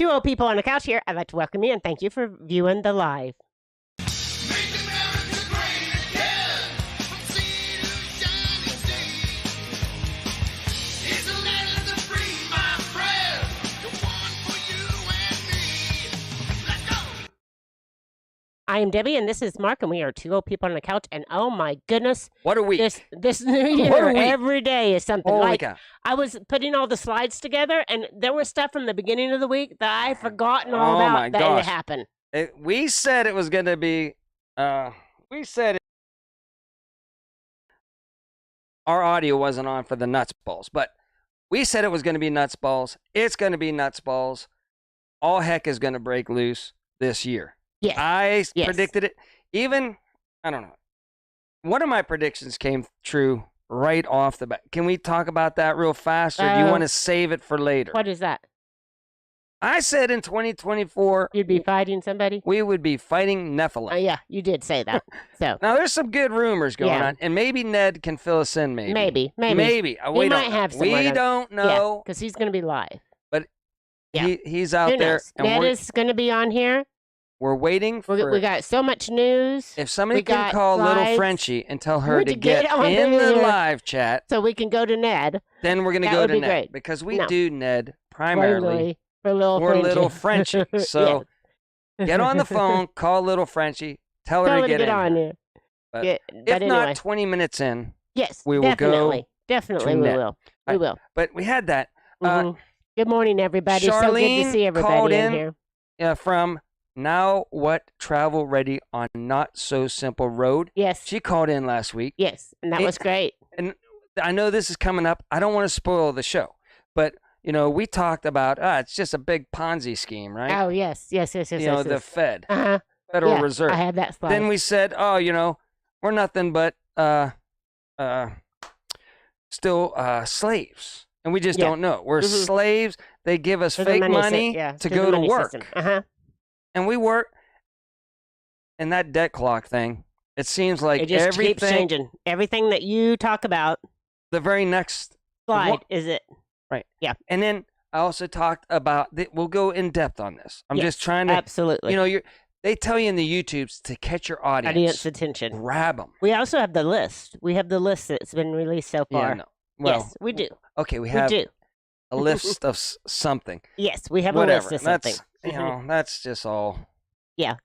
Two old people on the couch here. I'd like to welcome you and thank you for viewing the live. I am Debbie, and this is Mark, and we are two old people on the couch. And oh my goodness, what a week! This new year, every day is something. Holy like cow. I was putting all the slides together, and there was stuff from the beginning of the week that I had forgotten all about that it happened. We said it was going to be. We said our audio wasn't on for the nuts balls, but we said it was going to be nuts balls. It's going to be nuts balls. All heck is going to break loose this year. Yes. I predicted it. Even, I don't know. One of my predictions came true right off the bat. Can we talk about that real fast, or do you want to save it for later? What is that? I said in 2024... You'd be fighting somebody? We would be fighting Nephilim. Yeah, you did say that. So now, there's some good rumors going on, and maybe Ned can fill us in, maybe. Maybe. We might have some. We don't know. Because he's going to be live. But he's out there. And Ned is going to be on here. We're waiting for... We got so much news. If somebody can call Little Frenchie and tell her to get in the live chat... So we can go to Ned. Then we're going to go to Ned. Great. Because we do Ned primarily for Little Frenchie. So get on the phone, call Little Frenchie, tell her to get on here. But if not 20 minutes in, we will go. Definitely we will. We will. But we had that. Good morning, everybody. Charlene so good to see everybody in here. From... Now What Travel Ready on Not So Simple Road. Yes. She called in last week. Yes, and that was great. And I know this is coming up. I don't want to spoil the show. But, we talked about, it's just a big Ponzi scheme, right? Oh, yes. The Fed. Federal Reserve. I had that slide. Then we said, we're nothing but still slaves. And we just don't know. We're slaves. They give us fake money to go to work. And we work, and that debt clock thing, it seems like it just keeps changing. Everything that you talk about, the very next slide is it. Right. Yeah. And then I also talked about, we'll go in depth on this. I'm just trying to. Absolutely. They tell you in the YouTubes to catch your audience attention. Grab them. We also have the list. We have the list that's been released so far. Yeah, no. Well, yes, we do. Okay, we have a list of something. Yes, we have a list of something. That's just all. Yeah.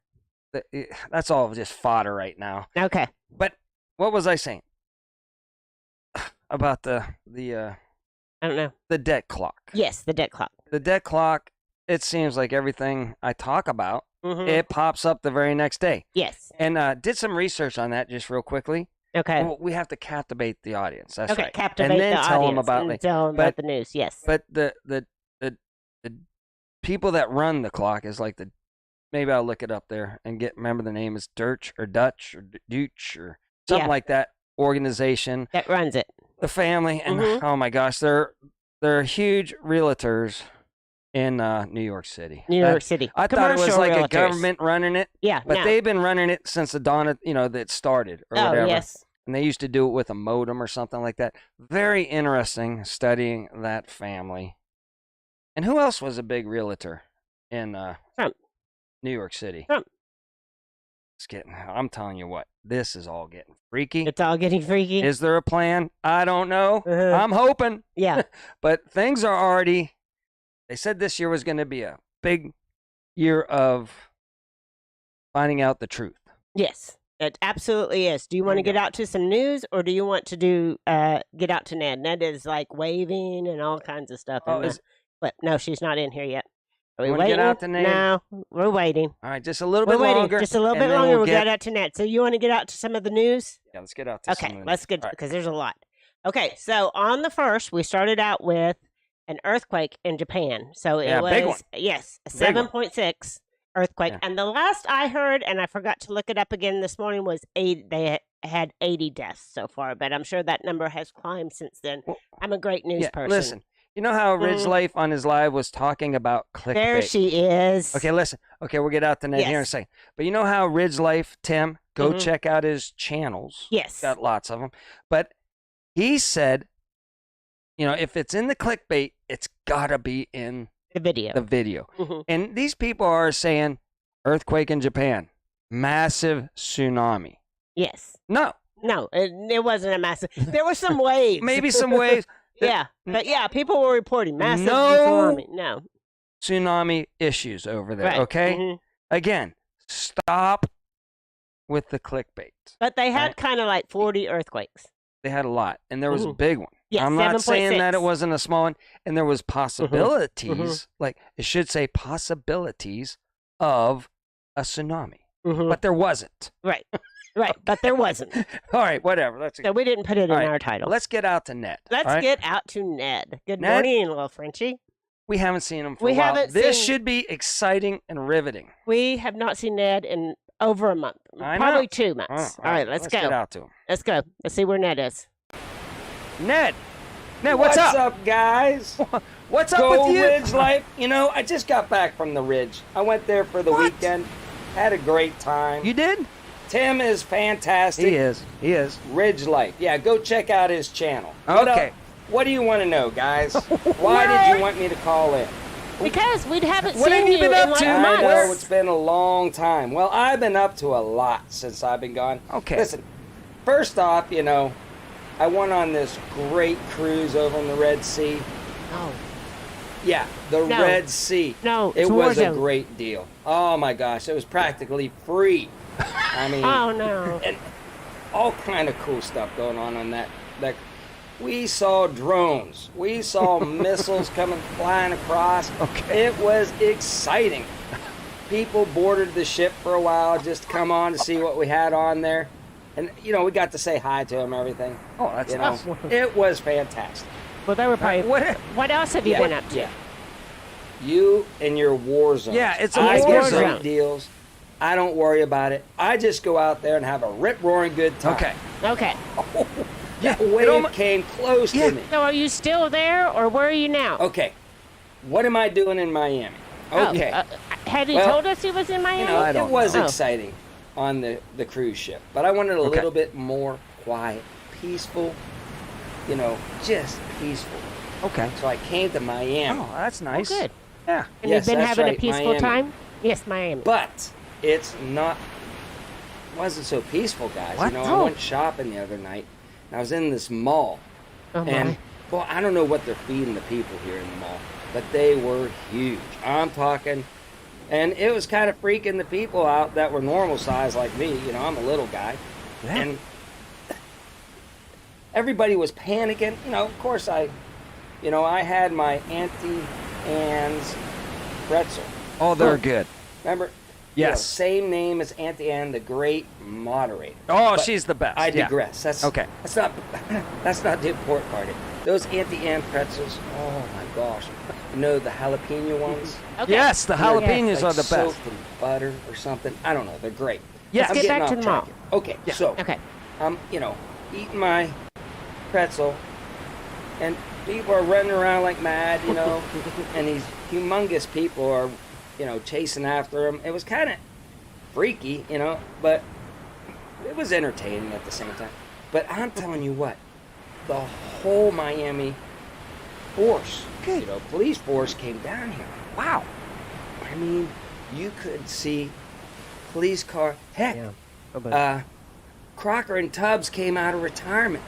That's all just fodder right now. Okay. But what was I saying about the I don't know. The debt clock. Yes, the debt clock. The debt clock. It seems like everything I talk about, it pops up the very next day. Yes. And did some research on that just real quickly. Okay. Well, we have to captivate the audience. That's right. Captivate and then the tell audience them about and tell them about the news. Yes. But the people that run the clock is like maybe I'll look it up there and remember the name is Dutch or Dooch or something like that organization that runs it. The family and oh my gosh, they're huge realtors in New York City. I thought it was like a government running it. Yeah. But they've been running it since the dawn of, that started or whatever. Oh, yes. And they used to do it with a modem or something like that. Very interesting studying that family. And who else was a big realtor in Trump. New York City? Trump. I'm telling you what, this is all getting freaky. It's all getting freaky. Is there a plan? I don't know. I'm hoping. Yeah. But things are already, they said this year was going to be a big year of finding out the truth. Yes, it absolutely is. Do you want to get out to some news, or do you want to get out to Ned? Ned is like waving and all kinds of stuff. But no, she's not in here yet. Are we waiting? Get out to Ned? No, we're waiting. All right, just a little bit longer. Just a little bit longer. We'll get out to Ned. So you want to get out to some of the news? Yeah, let's get out to some of the news. Let's get, because there's a lot. Okay, so on the 1st, we started out with an earthquake in Japan. So it was, big one. Yes, a 7.6 earthquake. Yeah. And the last I heard, and I forgot to look it up again this morning, was they had 80 deaths so far. But I'm sure that number has climbed since then. Well, I'm a great news person. Listen. You know how Ridge Life on his live was talking about clickbait? There she is. Okay, listen. Okay, we'll get out the net here in a second. But you know how Ridge Life, Tim, go check out his channels. Yes. Got lots of them. But he said, if it's in the clickbait, it's got to be in The video. The video. And these people are saying earthquake in Japan, massive tsunami. Yes. No, it wasn't a massive. There were some waves. Maybe some waves. Yeah, but yeah, people were reporting massive tsunami. No tsunami issues over there. Right. Okay. Again, stop with the clickbait. But they had kind of like 40 earthquakes. They had a lot, and there was a big one. Yes, I'm not 7.6. saying that it wasn't a small one, and there was possibilities, like it should say possibilities of a tsunami, but there wasn't. Right, but there wasn't. All right, whatever. So we didn't put it in our title. Let's get out to Ned. Let's get out to Ned. Good morning, little Frenchie. We haven't seen him for a while. This should be exciting and riveting. We have not seen Ned in over a month. Probably 2 months. All right, let's go. Get out to him. Let's go. Let's see where Ned is. Ned, what's up? What's up, guys? What's up with you? Ridge life. You know, I just got back from the Ridge. I went there for the weekend. Had a great time. You did? Tim is fantastic. He is. Ridge life. Yeah, go check out his channel. Okay. What do you want to know, guys? Why did you want me to call in? Because we haven't What seen have you been up in to? like months. I know, it's been a long time. Well, I've been up to a lot since I've been gone. Okay. Listen, first off, you know, I went on this great cruise over in the Red Sea. Oh. Yeah, the Red Sea. No, it was a great deal. Oh my gosh, it was practically free. I mean, oh no, and all kind of cool stuff going on that. We saw drones. We saw missiles coming flying across. Okay. It was exciting. People boarded the ship for a while just to come on to see what we had on there. And, you know, we got to say hi to them and everything. Oh, that's awesome. It was fantastic. Well, they were probably... What else have you been up to? Yeah. You and your war zone. Yeah, it's a war war zone. zone. Great deals. I don't worry about it. I just go out there and have a rip-roaring good time. Okay. That wave came close to me. So are you still there, or where are you now? Okay. What am I doing in Miami? Okay. Had he told us he was in Miami? You know, it was exciting on the cruise ship, but I wanted a little bit more quiet, peaceful, you know, just peaceful. Okay. So I came to Miami. Oh, that's nice. Oh, good. Yeah. And you've been having a peaceful time? Yes, Miami. But wasn't so peaceful, guys. What? You know, I went shopping the other night, and I was in this mall, and well, I don't know what they're feeding the people here in the mall, but they were huge. I'm talking, and it was kind of freaking the people out that were normal size like me. You know, I'm a little guy, and everybody was panicking. You know, of course I had my Auntie Anne's pretzel. Oh, they're good. Remember? Yes. You know, same name as Auntie Anne, the great moderator. Oh, But she's the best. I digress. That's okay. That's not the important part. Those Auntie Anne pretzels. Oh my gosh. You know the jalapeno ones? Okay. Yes, the jalapenos are the best. Soaked in butter or something. I don't know. They're great. Yes. Let's get back to the mall. Okay. Yeah. So I'm eating my pretzel, and people are running around like mad, you know, and these humongous people are, chasing after them. It was kind of freaky, but it was entertaining at the same time. But I'm telling you what, the whole Miami force, police force came down here. Wow. I mean, you could see police car. Heck, Crocker and Tubbs came out of retirement.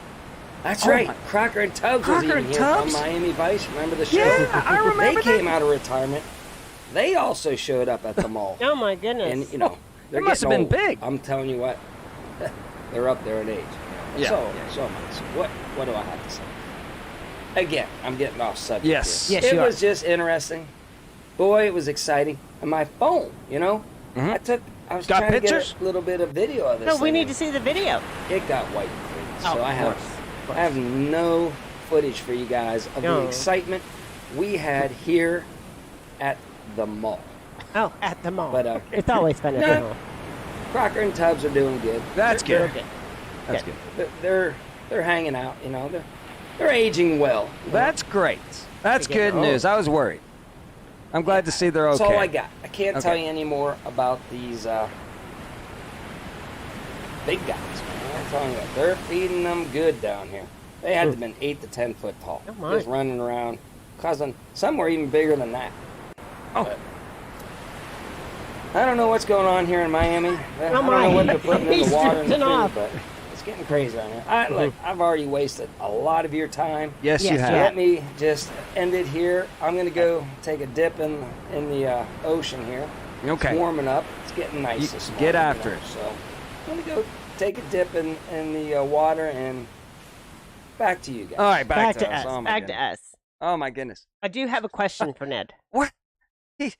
That's right. Crocker and Tubbs was even here on Miami Vice. Remember the show? Yeah, I remember They came out of retirement. They also showed up at the mall. Oh, my goodness. And, they're It must have getting been old. big. I'm telling you what, they're up there in age. Yeah. So much. What do I have to say? Again, I'm getting off subject Yes. here. Yes, It you was just interesting. Boy, it was exciting. And my phone, Mm-hmm. I was Got trying pictures? to get a little bit of video of this. No, we thing, need to see the video. It got white and clean. So Oh, I have no footage for you guys of the excitement we had here at the mall. Oh, at the mall. But it's always fun at the mall. Crocker and Tubbs are doing good. That's good. That's good. They're hanging out. They're aging well. That's great. That's good news. I was worried. I'm glad to see they're okay. That's all I got. I can't tell you any more about these big guys. Man. I'm telling you, they're feeding them good down here. They had to have been 8 to 10 foot tall, Oh, my. just running around, causing some were even bigger than that. But I don't know what's going on here in Miami. I don't know what they're putting in the water and the food, but it's getting crazy on here. I've already wasted a lot of your time. Yes, you have. Let me just end it here. I'm going to go take a dip in the ocean here. Okay. It's warming up. It's getting nice this morning. Get after it. So I'm going to go take a dip in the water and back to you guys. All right, back to us. Oh, back to us. Oh, my goodness. I do have a question for Ned. What?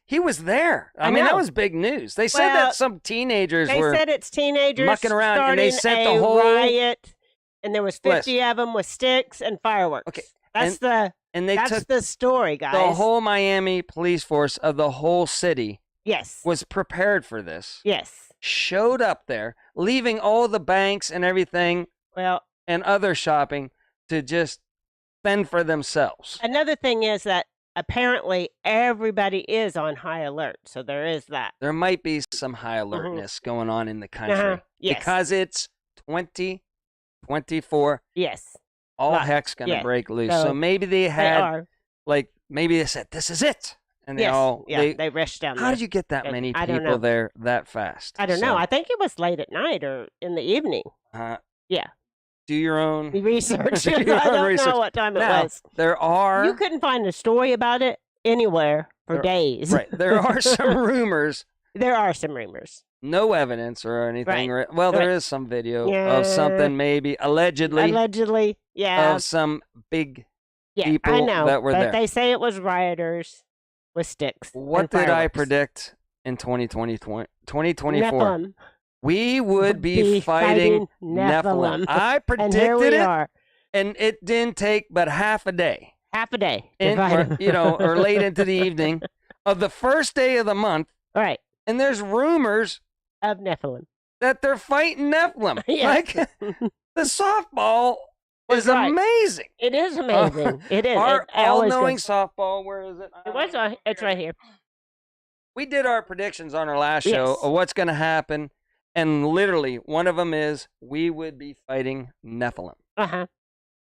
He was there. I mean, that was big news. They said that some teenagers were. They said it's teenagers mucking around, and they set the whole riot, and there was 50 of them with sticks and fireworks. Okay, that's the story, guys. The whole Miami police force of the whole city, was prepared for this. Yes, showed up there, leaving all the banks and everything, and other shopping to just fend for themselves. Another thing is that apparently everybody is on high alert, so there is that. There might be some high alertness going on in the country because it's 2024. Yes, all heck's gonna break loose. So maybe they had, maybe they said, "This is it," and they rushed down. How did you get that many people there that fast? I don't know. I think it was late at night or in the evening. Yeah. Do your own research. I don't know what time it was. You couldn't find a story about it anywhere for days. Right. There are some rumors. There are some rumors. No evidence or anything. Right. Well, there is some video of something maybe allegedly. Allegedly, yeah. Of some big people that were there. They say it was rioters with sticks. What did I predict in 2024? Nephilim. We would be fighting Nephilim. I predicted it, and it didn't take but half a day. Half a day. Or late into the evening of the first day of the month. Right. And there's rumors of Nephilim that they're fighting Nephilim. Like the softball is amazing. It is amazing. It is. Our all-knowing softball. Where is it? It's right here. We did our predictions on our last show of what's going to happen. And literally, one of them is we would be fighting Nephilim.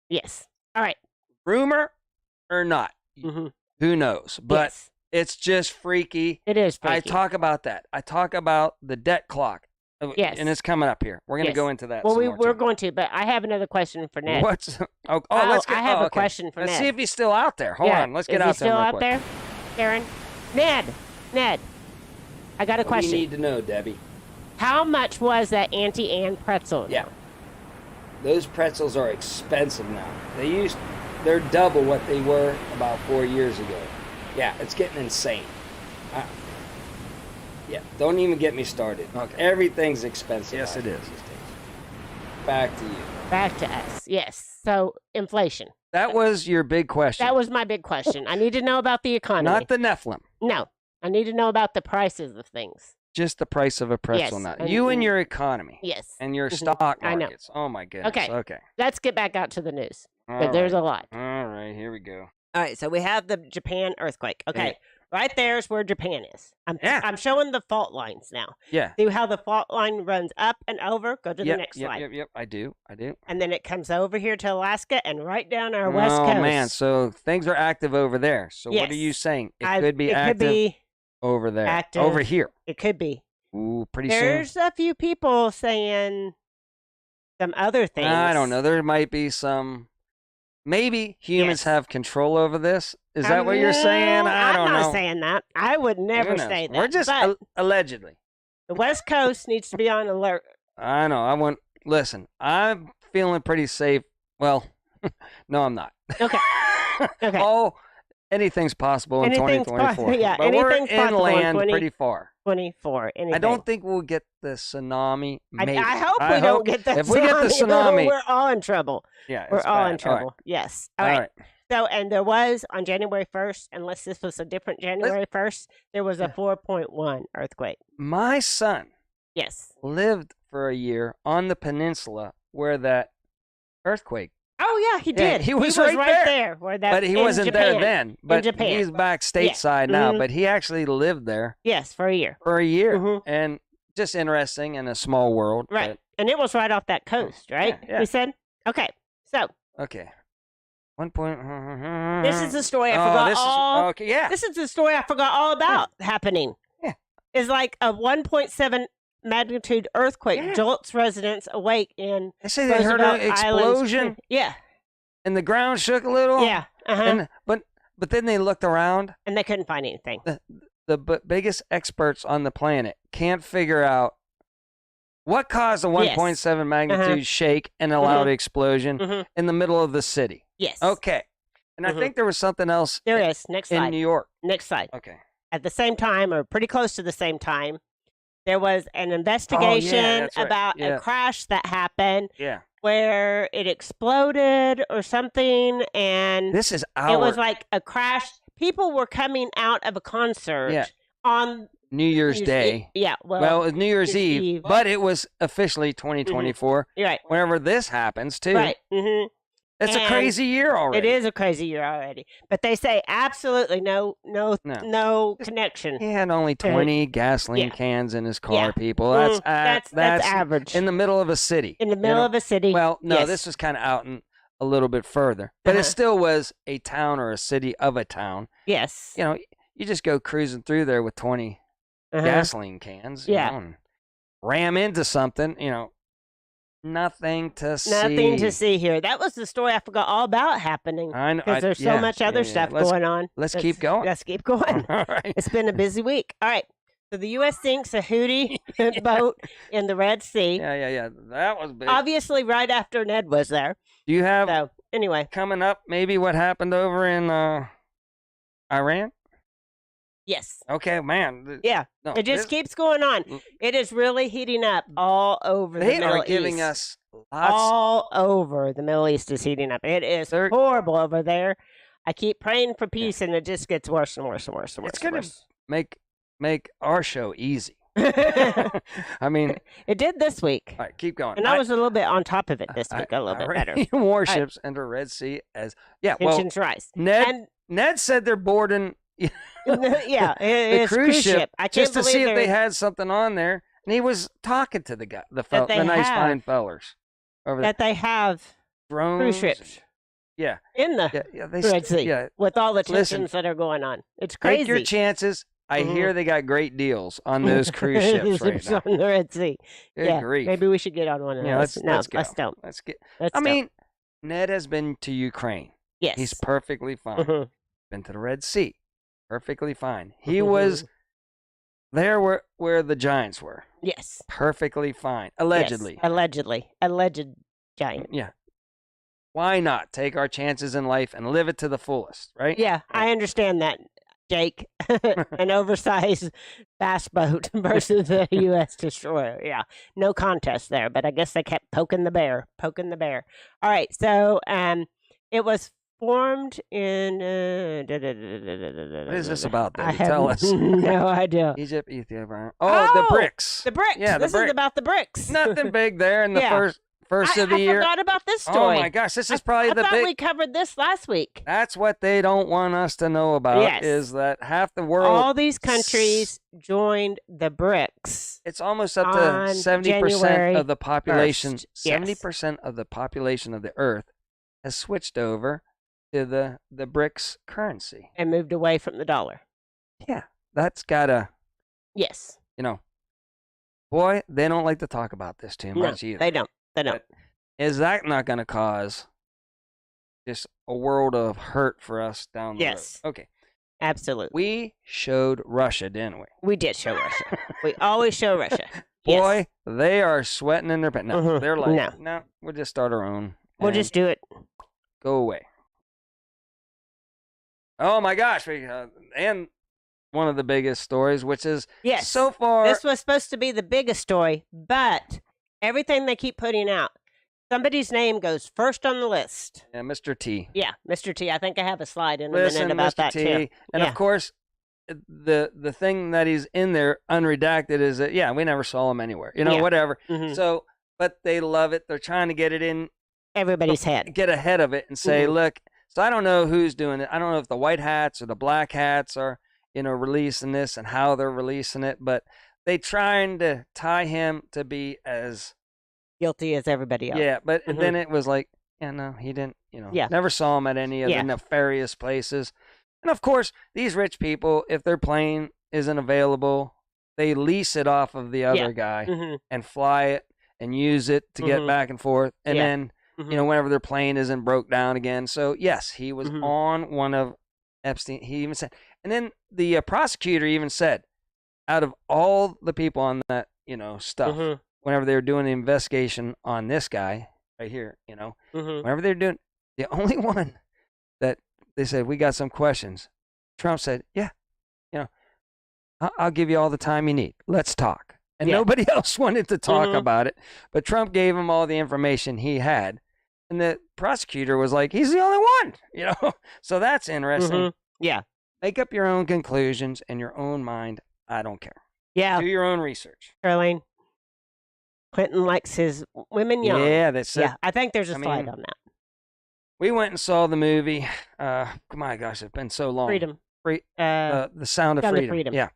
Yes. All right. Rumor or not, who knows? But it's just freaky. It is freaky. I talk about that. I talk about the debt clock. Yes. And it's coming up here. We're going to go into that. Well, we're going to, but I have another question for Ned. Let's get. I have a question for Ned. Let's see if he's still out there. Hold on. Let's get out there. Is he still out there, Karen? Ned, I got a question. What do you need to know, Debbie? How much was that Auntie Anne pretzel? Yeah. Those pretzels are expensive now. They're double what they were about 4 years ago. Yeah, it's getting insane. Don't even get me started. Okay. Everything's expensive. Yes, it is. Back to you. Back to us. Yes. So, inflation. That was your big question. That was my big question. I need to know about the economy. Not the Nephilim. No. I need to know about the prices of things. Just the price of a pretzel now. You and your economy. Yes. And your stock markets. I know. Oh, my goodness. Okay. Let's get back out to the news. Because there's a lot. All right. Here we go. All right. So we have the Japan earthquake. Okay. Yeah. Right there is where Japan is. I'm showing the fault lines now. Yeah. See how the fault line runs up and over? Go to the next slide. Yep. I do. And then it comes over here to Alaska and right down our west coast. Oh, man. So things are active over there. So what are you saying? It could be active. Could be over there. Active. Over here. It could be. Ooh, pretty soon. There's a few people saying some other things. I don't know. There might be some. Maybe humans have control over this. Is that what you're saying? I don't know. I'm not saying that. I would never say that. We're just allegedly. The West Coast needs to be on alert. I know. Listen, I'm feeling pretty safe. Well, no, I'm not. Okay. Anything's possible in 2024. Yeah, but anything's we're inland pretty far. 24. Anything. I don't think we'll get the tsunami. I hope we don't get the tsunami. If we get the tsunami, we're all in trouble. Yeah, we're all in trouble. All right. Yes. All right. So, and there was on January 1st, unless this was a different January 1st, there was a 4.1 earthquake. My son lived for a year on the peninsula where that earthquake. Oh, yeah, he did. He was right there. But he wasn't there then. But in Japan. He's back stateside now. But he actually lived there. Yes, for a year. And just interesting in a small world. Right. And it was right off that coast, right? Yeah. We said? Okay. So. Okay. 1 point. This is the story I forgot okay, yeah. This is the story I forgot all about happening. Yeah. It's like a 1.7 magnitude earthquake jolts residents awake in They say they heard an explosion. Yeah. And the ground shook a little. Yeah. Uh-huh. But then they looked around. And they couldn't find anything. The biggest experts on the planet can't figure out what caused a 1.7 magnitude shake and a loud explosion in the middle of the city. Yes. Okay. And I think there was something else. There is. Next slide. In New York. Next slide. Okay. At the same time, or pretty close to the same time, there was an investigation about a crash that happened where it exploded or something. And this is it was like a crash. People were coming out of a concert on New Year's Day. Yeah. Well, it was New Year's Eve, but it was officially 2024. Right. Whenever this happens, too. Right. It's a crazy year already. It is a crazy year already. But they say absolutely no connection. He had only 20 gasoline cans in his car, people. That's average. In the middle of a city. In the middle of a city. Well, no, this was kind of out a little bit further. But it still was a town or a city of a town. Yes. You know, you just go cruising through there with 20 gasoline cans. You know, and ram into something, you know. Nothing to see. Nothing to see here. That was the story I forgot all about happening. I know. Because there's so much other stuff going on. Let's keep going. Let's keep going. All right. It's been a busy week. All right. So the U.S. sinks a Houthi boat in the Red Sea. Yeah. That was big. Obviously, right after Ned was there. Do you have anyway coming up maybe what happened over in Iran? Yes. Okay, man. Yeah. No, it just keeps going on. It is really heating up all over the Middle East. They are giving us lots. All over the Middle East is heating up. It is horrible over there. I keep praying for peace, and it just gets worse and worse and worse and worse. It's going to make our show easy. I mean, it did this week. All right, keep going. And I was a little bit on top of it this week, a little bit better. Warships enter Red Sea as tensions rise. Ned said they're boarding. The cruise ship. I can't just to see if they had something on there, and he was talking to the nice fine fellers over there. That they have drones, cruise ships. In the Red Sea with all the tensions that are going on. It's crazy. Take your chances. I hear they got great deals on those cruise ships right now. On the Red Sea. Good grief. Maybe we should get on one of those. Let's go. Let's don't. Let's get. I mean, Ned has been to Ukraine. Yes. He's perfectly fine. Been to the Red Sea. Perfectly fine. He was there where the giants were. Yes. Perfectly fine. Allegedly. Yes. Alleged giant. Yeah. Why not take our chances in life and live it to the fullest, right? Yeah, I understand that, Jake. An oversized bass boat versus a U.S. destroyer. Yeah, no contest there, but I guess they kept poking the bear. All right, so it was formed in. What is this about, Debbie? Tell us. No idea. Egypt, Ethiopia. Oh, the BRICS. The BRICS. Yeah, this is about the BRICS. Nothing big there in the first of the year. I forgot about this story. Oh my gosh, this is probably I thought we covered this last week. That's what they don't want us to know about. Is that half the world? All these countries joined the BRICS. It's almost up to 70% of the population. 70% of the population of the Earth has switched over to the BRICS currency and moved away from the dollar. Yeah, that's gotta. Yes. You know, boy, they don't like to talk about this too much either. They don't. But is that not going to cause just a world of hurt for us down the road? Okay. Absolutely. We showed Russia, didn't we? We did show Russia. We always show Russia. Boy, they are sweating in their pants. No, they're like, no, we'll just start our own. We'll just do it. Go away. Oh my gosh. And one of the biggest stories, which is so far. This was supposed to be the biggest story, but everything they keep putting out, somebody's name goes first on the list. Yeah, Mr. T. Yeah, Mr. T. I think I have a slide in a minute about Mr. that T. too. And of course, the thing that he's in there unredacted is that, we never saw him anywhere. You know, whatever. So, but they love it. They're trying to get it in everybody's head. Get ahead of it and say, look, so I don't know who's doing it. I don't know if the white hats or the black hats are, releasing this and how they're releasing it, but they trying to tie him to be as guilty as everybody else. Yeah, but then it was like, Yeah, no, he didn't, Yeah. never saw him at any of the nefarious places. And of course, these rich people, if their plane isn't available, they lease it off of the other guy and fly it and use it to get back and forth. And then, whenever their plane isn't broke down again. So, yes, he was on one of Epstein. He even said, and then the prosecutor even said, out of all the people on that, stuff, whenever they were doing the investigation on this guy right here, whenever they're doing, the only one that they said, we got some questions, Trump said, yeah, I'll give you all the time you need. Let's talk. And nobody else wanted to talk about it. But Trump gave him all the information he had. And the prosecutor was like, he's the only one, So that's interesting. Yeah. Make up your own conclusions in your own mind. I don't care. Yeah. Do your own research. Caroline, Clinton likes his women young. Yeah, that's it. Yeah, I think there's a slide on that. We went and saw the movie. My gosh, it's been so long. Freedom. The Sound of Freedom. Yeah.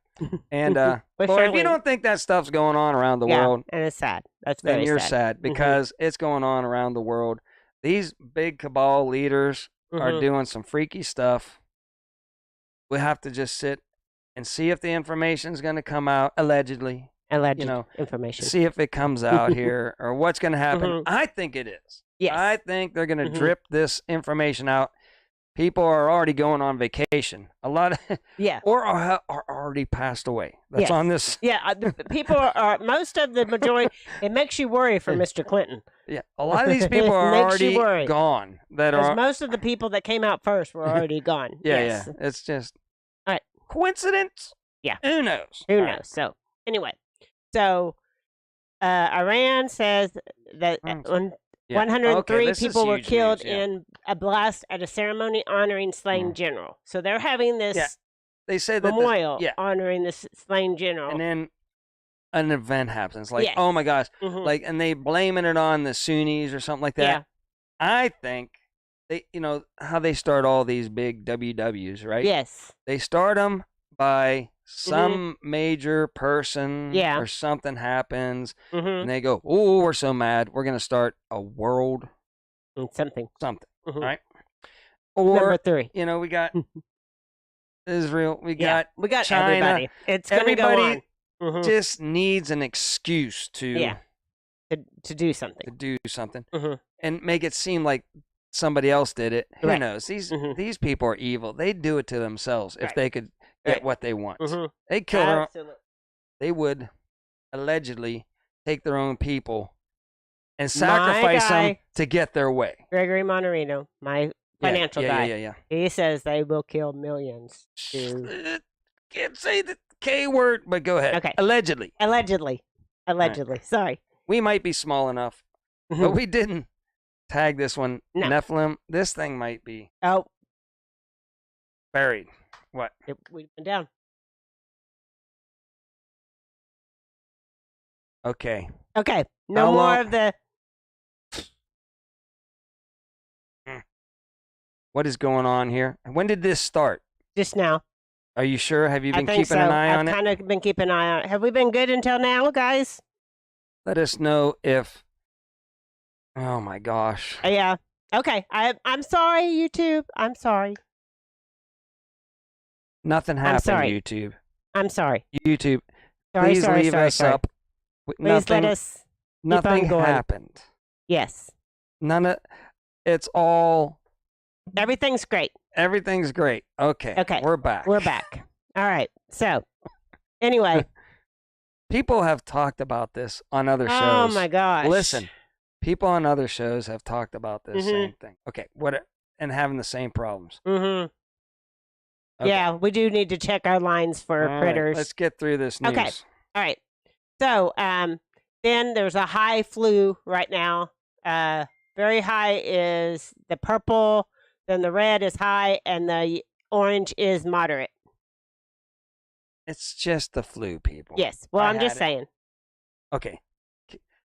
And if you don't think that stuff's going on around the world, and it's sad. That's very then you're sad because it's going on around the world. These big cabal leaders are doing some freaky stuff. We have to just sit and see if the information is going to come out, allegedly. Information. See if it comes out here or what's going to happen. I think it is. Yes. I think they're going to drip this information out. People are already going on vacation. A lot of or are already passed away. That's on this. Yeah, people are most of the majority. It makes you worry for Mr. Clinton. Yeah, a lot of these people are already gone. Most of the people that came out first were already gone. Yeah. It's just coincidence. Yeah, who knows? Who knows? So anyway, Iran says that 103 people were killed in a blast at a ceremony honoring slain general. So they're having this they say that memorial honoring this slain general. And then an event happens. Like, oh my gosh. Like, and they blaming it on the Sunnis or something like that. Yeah. I think they, how they start all these big WWs, right? Yes. They start them by some major person or something happens and they go, oh, we're so mad, we're going to start a world something right? Or number 3, we got Israel, we got China. Everybody. It's going to go on. Just needs an excuse to do something and make it seem like somebody else did it. Who knows? These people are evil. They'd do it to themselves if they could get what they want. They kill their own. They would allegedly take their own people and sacrifice them to get their way. Gregory Monterino, my financial guy. Yeah. He says they will kill millions. Can't say the K word, but go ahead. Okay. Allegedly. Right. Sorry. We might be small enough, but we didn't tag this one. No. Nephilim. This thing might be buried. What? We've been down. Okay. No more of the. What is going on here? When did this start? Just now. Are you sure? Have you been keeping an eye on it? I've kind of been keeping an eye on it. Have we been good until now, guys? Let us know if. Oh my gosh. Yeah. Okay. I'm sorry, YouTube. I'm sorry. Nothing happened, YouTube. I'm sorry. YouTube, please leave us up. Please let us Nothing happened. Yes. It's all. Everything's great. Everything's great. Okay. We're back. All right. So, anyway. People have talked about this on other shows. Oh my gosh. Listen, people on other shows have talked about this same thing. Okay. And having the same problems. Okay. Yeah, we do need to check our lines for critters. Right, let's get through this news. Okay. All right. So, then there's a high flu right now. Very high is the purple, then the red is high, and the orange is moderate. It's just the flu, people. Yes. Well, I'm just saying. Okay.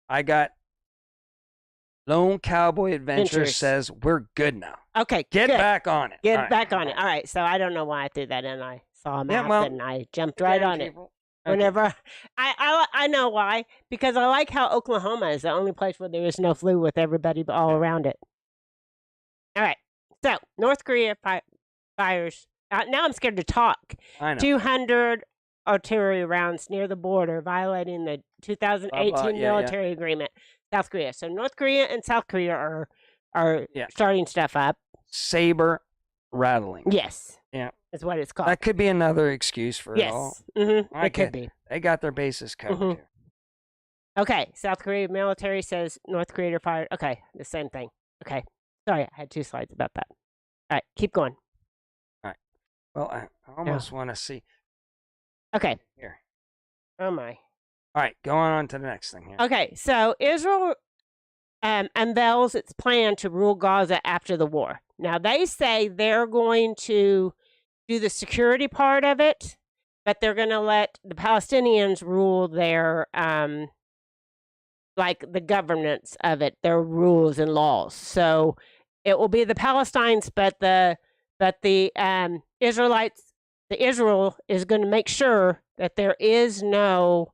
I got Lone Cowboy Adventures says we're good now. Okay, get back on it. Get back on it. All right. So I don't know why I threw that in. I saw him out and I jumped right on it. Whenever I know why, because I like how Oklahoma is the only place where there is no flu with everybody all around it. All right. So North Korea fires. Now I'm scared to talk. I know. 200 artillery rounds near the border, violating the 2018 military agreement. South Korea. So North Korea and South Korea are starting stuff up. Saber rattling. Yes. Yeah. Is what it's called. That could be another excuse for it all. Mm-hmm. It could be. They got their bases covered here. Okay. South Korea military says North Korea fired. Okay. The same thing. Okay. Sorry, I had 2 slides about that. All right. Keep going. All right. Well, I almost want to see. Okay. Here. Oh, my. All right. Going on to the next thing here. Okay. So Israel unveils its plan to rule Gaza after the war. Now, they say they're going to do the security part of it, but they're going to let the Palestinians rule their, like the governance of it, their rules and laws. So it will be the Palestinians, but the Israelites, Israel is going to make sure that there is no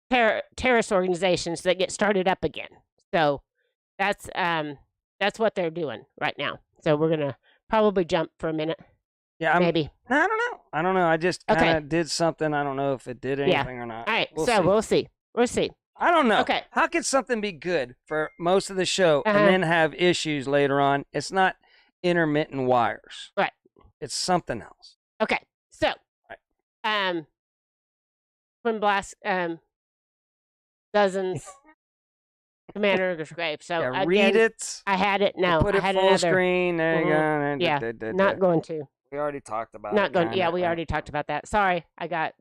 terrorist organizations that get started up again. So that's what they're doing right now. So we're gonna probably jump for a minute. Yeah, maybe. I don't know. I just kind of did something. I don't know if it did anything or not. All right, we'll see. We'll see. I don't know. Okay. How could something be good for most of the show and then have issues later on? It's not intermittent wires. Right. It's something else. Okay. So, Twin Blast, dozens. Commander of the Grave. So yeah, again, read it. I had it. No, put it I had full another screen. There you go. Yeah, not going to. We already talked about not it. Going. Yeah, we already talked about that. Sorry, I got.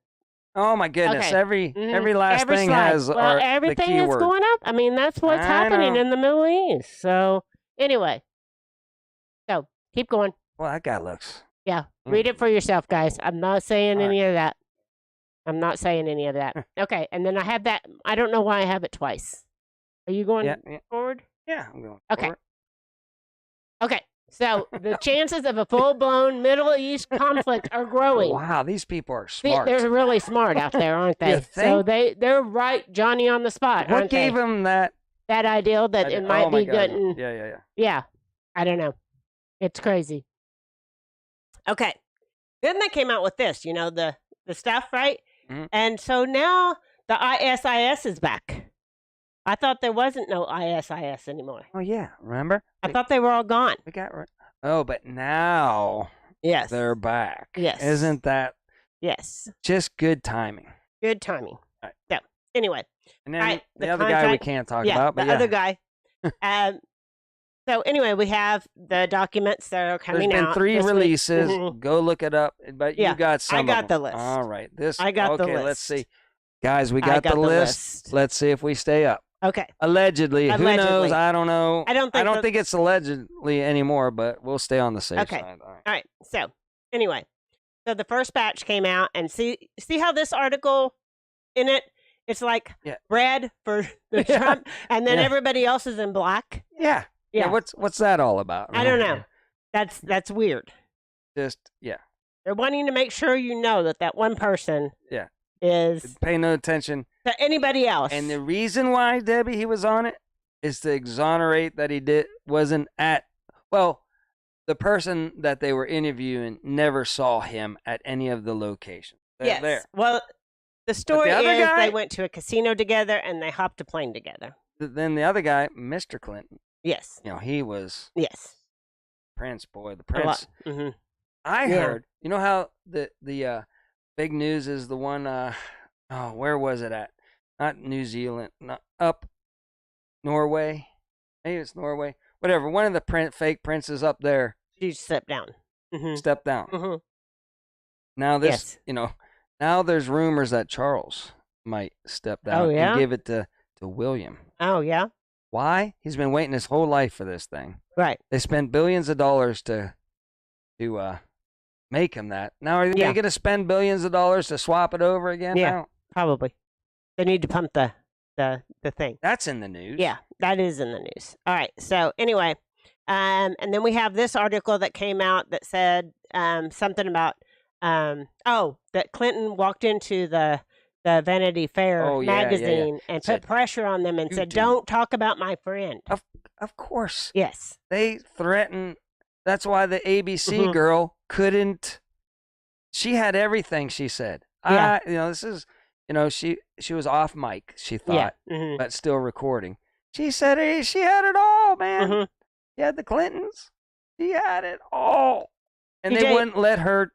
Oh my goodness! Okay. Every last thing slide. has everything the is going up. I mean, that's what's happening in the Middle East. So anyway, so keep going. Well, that guy looks. Yeah, read it for yourself, guys. I'm not saying any of that. I'm not saying any of that. Okay, and then I have that. I don't know why I have it twice. Are you going forward? Yeah, I'm going forward. Okay, so the chances of a full-blown Middle East conflict are growing. Wow, these people are smart. They're really smart out there, aren't they? You think? So they're right, Johnny on the spot. What gave them that idea that it might be good? And, yeah. I don't know. It's crazy. Okay, then they came out with this. The stuff, right? Mm-hmm. And so now the ISIS is back. I thought there wasn't no ISIS anymore. Oh, yeah. Remember? I thought they were all gone. We got right. Oh, but now they're back. Yes. Isn't that just good timing? Good timing. Right. So, anyway. And then the other guy we can't talk about. But the other guy. So, anyway, we have the documents that are coming out. There's been 3 releases. Mm-hmm. Go look it up. But you got some of them. I got the list. All right. I got the list. Okay, let's see. Guys, we got the list. Let's see if we stay up. Okay. Allegedly. Who knows? I don't know. I don't think it's allegedly anymore, but we'll stay on the safe side. All right. So, anyway. So, the first batch came out, and see how this article in it, it's like red for the Trump, and then everybody else is in black. Yeah. What's that all about? I don't know. That's weird. Just, They're wanting to make sure you know that one person is... Pay no attention to anybody else. And the reason why, Debbie, he was on it is to exonerate that he wasn't at... Well, the person that they were interviewing never saw him at any of the locations. Yes. There. Well, the story is they went to a casino together and they hopped a plane together. Then the other guy, Mr. Clinton. Yes. He was... Yes. Prince, boy, the Prince. Mm-hmm. I heard, you know how the big news is the one, where was it at? Not New Zealand, not up Norway. Maybe it's Norway. Whatever. One of the fake princes up there. She stepped down. Mm-hmm. Stepped down. Mm-hmm. Now this, now there's rumors that Charles might step down and give it to William. Oh, yeah? Why? He's been waiting his whole life for this thing. Right. They spent billions of dollars to make him that. Now are they going to spend billions of dollars to swap it over again? Yeah, now? Probably. They need to pump the thing. That's in the news. Yeah, that is in the news. All right. So anyway, and then we have this article that came out that said something about that Clinton walked into the the Vanity Fair magazine and put pressure on them and said, "Don't talk about my friend." Of course. Yes. They threatened. That's why the ABC girl couldn't. She had everything. She said, Yeah. This is, she was off mic. She thought, but still recording. She said she had it all, man. She had the Clintons. She had it all, and they wouldn't let her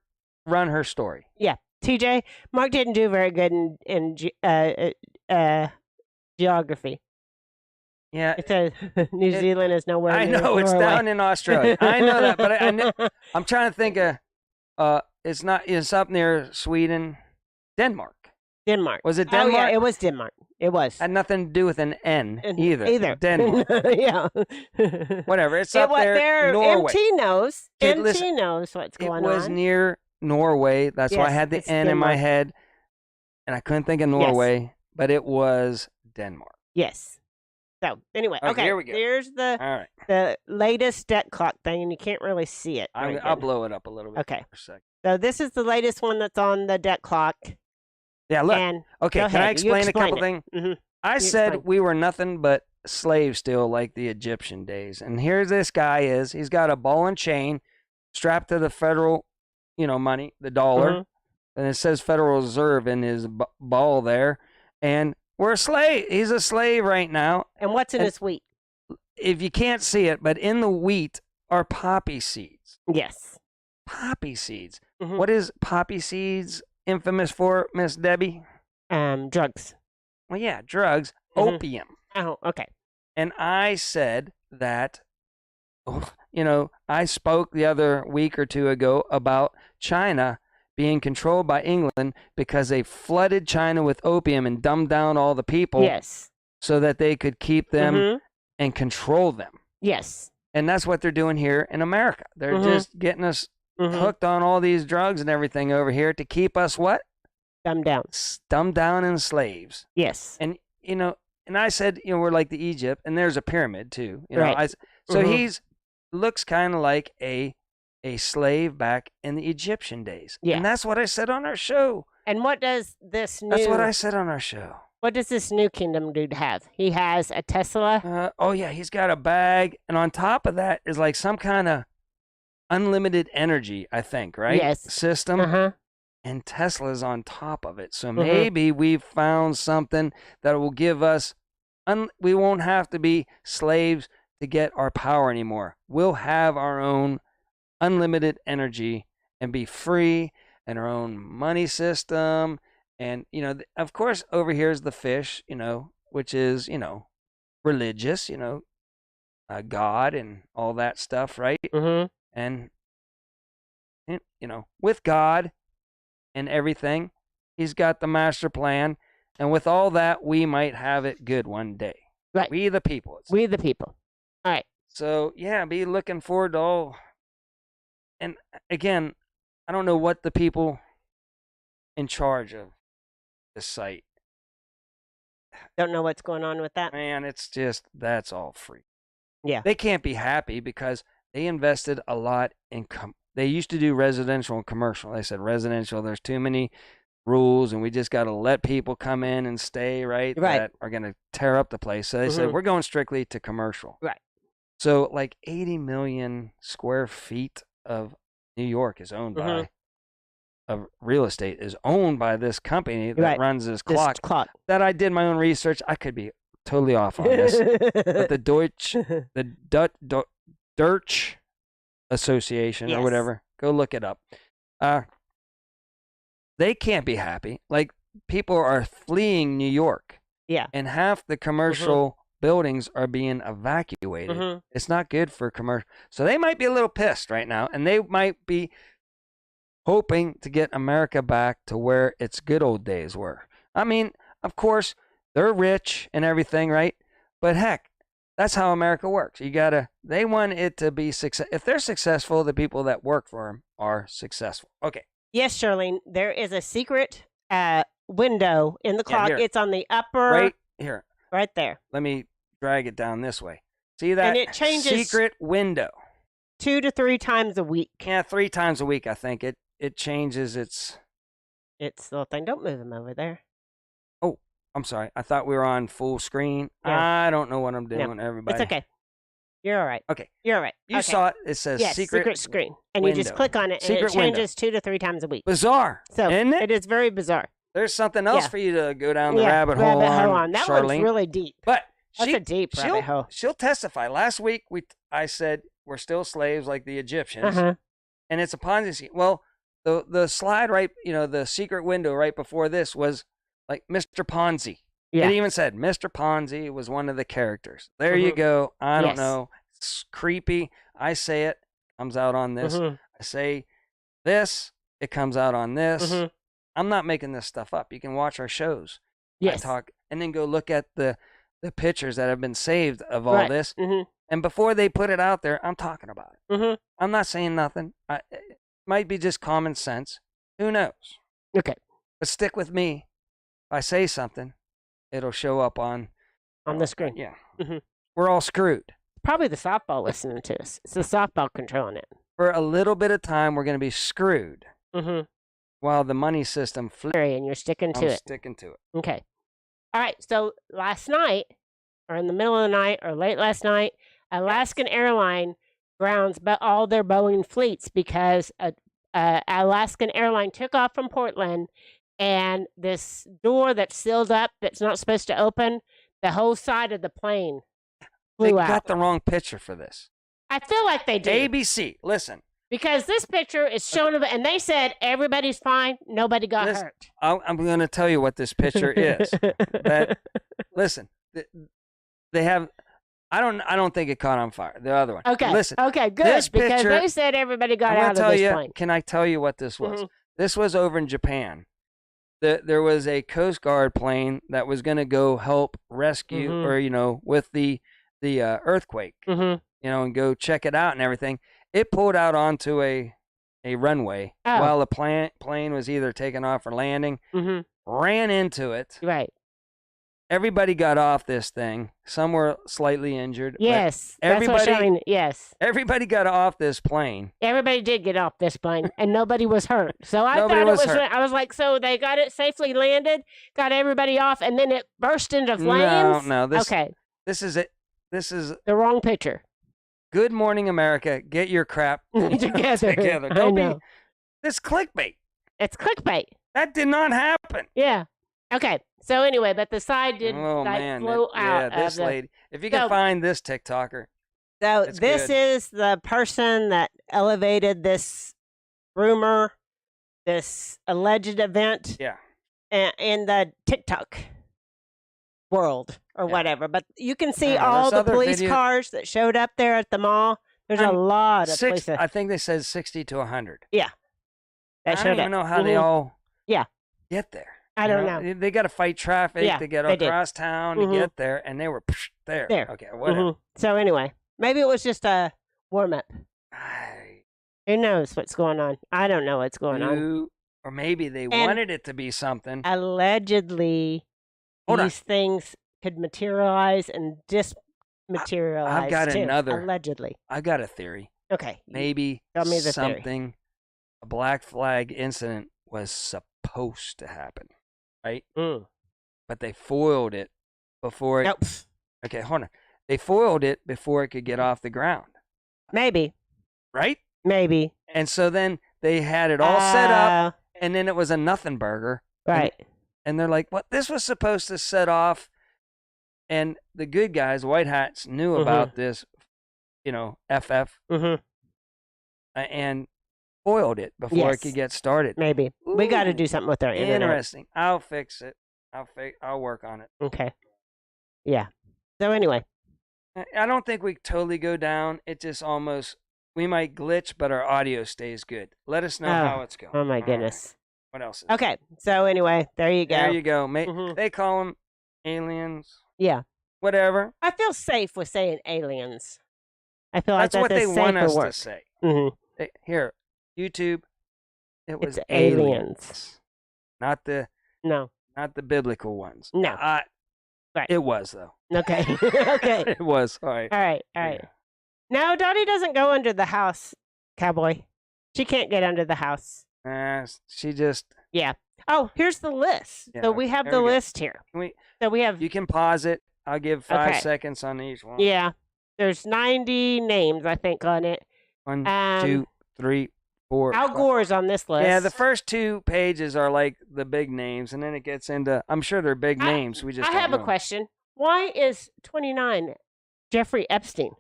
run her story. Yeah. TJ, Mark didn't do very good in geography. Yeah. It says New Zealand is nowhere near I know, it's Norway. down in Australia. I know that, but I'm trying to think of, it's up near Sweden, Denmark. Denmark. Was it Denmark? Oh, yeah, it was Denmark. It was. Had nothing to do with an N either. Denmark. Yeah. Whatever. It's up there, Norway. MT knows. Okay, MT knows what's going on. It was near Norway. That's why I had the N in my head, and I couldn't think of Norway, but it was Denmark. Yes. So, anyway, okay. Here we go. Here's the latest debt clock thing, and you can't really see it. I'll blow it up a little bit. Okay. For a second. So, this is the latest one that's on the debt clock. Yeah, look. And okay, can I explain a couple things? Mm-hmm. I said we were nothing but slaves still, like the Egyptian days. And here this guy is. He's got a ball and chain strapped to the federal, money, the dollar. And it says Federal Reserve in his ball there. And we're a slave. He's a slave right now. And what's in his wheat? If you can't see it, but in the wheat are poppy seeds. Yes. Poppy seeds. What is poppy seeds infamous for, Miss Debbie? Drugs. Well, yeah, drugs. Opium. Oh, okay. And I said that, I spoke the other week or two ago about China being controlled by England because they flooded China with opium and dumbed down all the people. Yes. So that they could keep them and control them. Yes. And that's what they're doing here in America. They're just getting us hooked on all these drugs and everything over here to keep us what? Dumbed down. Dumbed down and slaves. Yes. And, and I said, we're like the Egypt, and there's a pyramid too. Right. So he's looks kind of like a slave back in the Egyptian days. Yeah. And that's what I said on our show. And what does this new... That's what I said on our show. What does this new kingdom dude have? He has a Tesla? He's got a bag, and on top of that is like some kind of unlimited energy, I think, right? Yes. System. And Tesla's on top of it. So maybe we've found something that will give us... we won't have to be slaves to get our power anymore. We'll have our own unlimited energy and be free, and our own money system. And, of course, over here is the fish, which is, religious, God and all that stuff, right? And, with God and everything, he's got the master plan. And with all that, we might have it good one day. Right. We the people. We the people. All right. So, yeah, be looking forward to all. And, again, I don't know what the people in charge of the site. Don't know what's going on with that. Man, it's just, that's all free. Yeah. They can't be happy because they invested a lot in, they used to do residential and commercial. They said residential, there's too many rules and we just got to let people come in and stay, right? That are going to tear up the place. So they said, we're going strictly to commercial. Right. So like 80 million square feet of New York is owned by of real estate is owned by this company that runs this clock. That I did my own research. I could be totally off on this, but the Dutch Association or whatever, go look it up. They can't be happy. Like people are fleeing New York. Yeah, and half the commercial buildings are being evacuated. It's not good for commercial. So they might be a little pissed right now, and they might be hoping to get America back to where its good old days were. I mean, of course, they're rich and everything, right? But heck, that's how America works. They want it to be success. If they're successful, the people that work for them are successful. Okay. Yes, Charlene, there is a secret window in the clock. It's on the upper... Right here. Right there. Let me drag it down this way. See that? And it changes secret window. 2 to 3 times a week. Yeah, 3 times a week, I think. It changes its little thing. Don't move him over there. I'm sorry. I thought we were on full screen. Yeah. I don't know what I'm doing, everybody. It's okay. You're all right. Okay. You're all right. You saw it. It says secret screen. And you just click on it, and it changes 2 to 3 times a week. Bizarre. So isn't it? It is very bizarre. There's something else for you to go down the rabbit hole on. That Charlene. one's really deep. But that's a deep rabbit hole. She'll testify. Last week, I said we're still slaves like the Egyptians. And it's a Ponzi scheme. Well, the slide the secret window right before this was like Mr. Ponzi. Yeah. It even said Mr. Ponzi was one of the characters. There you go. I don't know. It's creepy. I say it, comes out on this. I say this, it comes out on this. I'm not making this stuff up. You can watch our shows. Yes. I talk, and then go look at the pictures that have been saved of all this. And before they put it out there, I'm talking about it. I'm not saying nothing. It might be just common sense. Who knows? Okay. But stick with me. If I say something, it'll show up on the screen. Yeah. We're all screwed. Probably the softball listening to us. It's the softball controlling it. For a little bit of time, we're going to be screwed. While the money system flips. And you're sticking to it. Sticking to it. Okay. All right. So last night, or in the middle of the night, or late last night, Alaskan Airline grounds all their Boeing fleets because Alaskan Airline took off from Portland, and this door that's sealed up that's not supposed to open, the whole side of the plane flew out. They got the wrong picture for this. I feel like they did. ABC, listen. Because this picture is shown, and they said everybody's fine, nobody got hurt. I'm going to tell you what this picture is. Listen, they have. I don't think it caught on fire. The other one. Okay. Listen. Okay. Good. Because they said everybody got out of this plane. Can I tell you what this was? This was over in Japan. There was a Coast Guard plane that was going to go help rescue, or with the earthquake, and go check it out and everything. It pulled out onto a runway while the plane was either taking off or landing. Ran into it. Right. Everybody got off this thing. Some were slightly injured. Yes. Yes. Everybody got off this plane. Everybody did get off this plane, and nobody was hurt. So I thought it was hurt. I was like, so they got it safely landed, got everybody off, and then it burst into flames? No. Okay. This is it. This is the wrong picture. Good morning, America. Get your crap together. Don't be. This clickbait. It's clickbait. That did not happen. Yeah. Okay. So anyway, but the side did flow out. Yeah, this lady. If you can find this TikToker. So this is the person that elevated this rumor, this alleged event. Yeah. In the TikTok world or whatever. But you can see all the police cars that showed up there at the mall. There's a lot of police. I think they said 60 to 100. Yeah. I don't even know how they all get there. I don't know. They got to fight traffic to get across town to get there, and they were there. Okay, whatever. So anyway, maybe it was just a warm-up. Who knows what's going on? I don't know what's going on. Or maybe they wanted it to be something. Allegedly, these things could materialize and dismaterialize. I've got another. Allegedly. I've got a theory. Okay. Maybe tell me the something, theory. A black flag incident was supposed to happen. Right? But they foiled it before it... Nope. Okay, hold on. They foiled it before it could get off the ground. Maybe. Right? Maybe. And so then they had it all set up, and then it was a nothing burger. Right. And they're like, what? This was supposed to set off, and the good guys, white hats, knew about this, FF, and foiled it before it could get started. Maybe. Ooh, we got to do something with our internet. Interesting. I'll fix it. I'll work on it. Okay. Yeah. So anyway. I don't think we totally go down. It just almost, we might glitch, but our audio stays good. Let us know how it's going. Oh, my goodness. Right. What else? Okay. So anyway, there you go. There you go. They call them aliens. Yeah. Whatever. I feel safe with saying aliens. I feel like that's what they want us to say. Mm-hmm. YouTube, it was aliens. Not the biblical ones. No. Right. It was though. Okay. Okay. It was. All right. All right. Yeah. No, Dottie doesn't go under the house, cowboy. She can't get under the house. She just. Yeah. Oh, here's the list. Yeah, so we have the list here. You can pause it. I'll give 5 seconds on each one. Yeah. There's 90 names, I think, on it. 1, 2, 3, 4. Al Gore's on this list. Yeah, the first 2 pages are like the big names, and then it gets into. I'm sure they're big names. We just. I have a question. Why is 29 Jeffrey Epstein?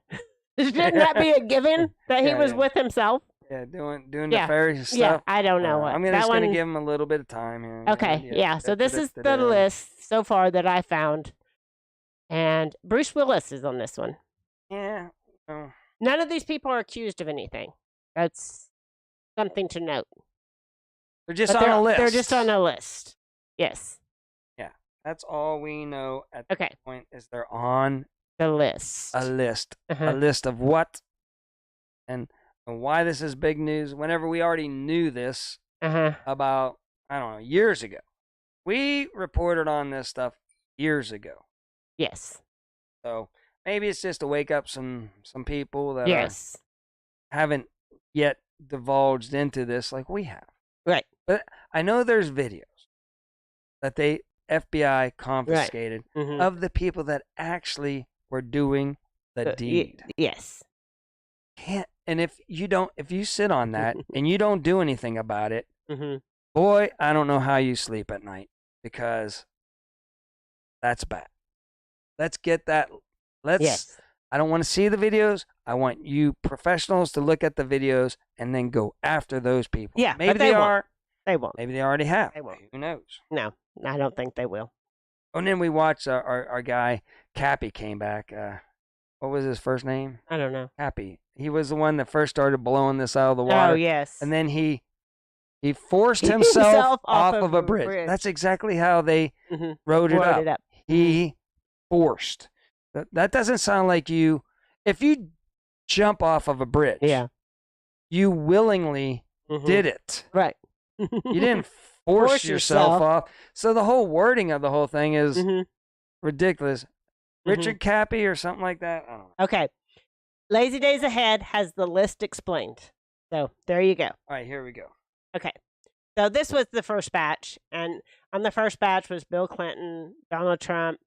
Shouldn't that be a given that he was with himself? Yeah, doing nefarious stuff. Yeah, I don't know what. I'm just going to give him a little bit of time here. Okay, yeah. So this is the list so far that I found, and Bruce Willis is on this one. Yeah. None of these people are accused of anything. That's something to note. They're just on a list. They're just on a list. Yes. Yeah, that's all we know at this point is they're on the list. A list. A list of what and why this is big news. Whenever we already knew this about, I don't know, years ago. We reported on this stuff years ago. Yes. So maybe it's just to wake up some people that haven't yet divulged into this like we have. Right. But I know there's videos that the FBI confiscated of the people that actually were doing the deed. Yes. And if you sit on that and you don't do anything about it, boy, I don't know how you sleep at night, because that's bad. Let's get that. I don't want to see the videos. I want you professionals to look at the videos and then go after those people. Yeah, maybe they are. They won't. Maybe they already have. They won't. Who knows? No, I don't think they will. And then we watched our guy, Cappy, came back. What was his first name? I don't know. Cappy. He was the one that first started blowing this out of the water. Oh, yes. And then he forced himself off of a bridge. That's exactly how they wrote it up. He forced. That doesn't sound like you. If you jump off of a bridge, you willingly did it. Right. You didn't force yourself off. So the whole wording of the whole thing is ridiculous. Richard Cappy or something like that. I don't know. Okay. Lazy Days Ahead has the list explained. So there you go. All right, here we go. Okay. So this was the first batch. And on the first batch was Bill Clinton, Donald Trump,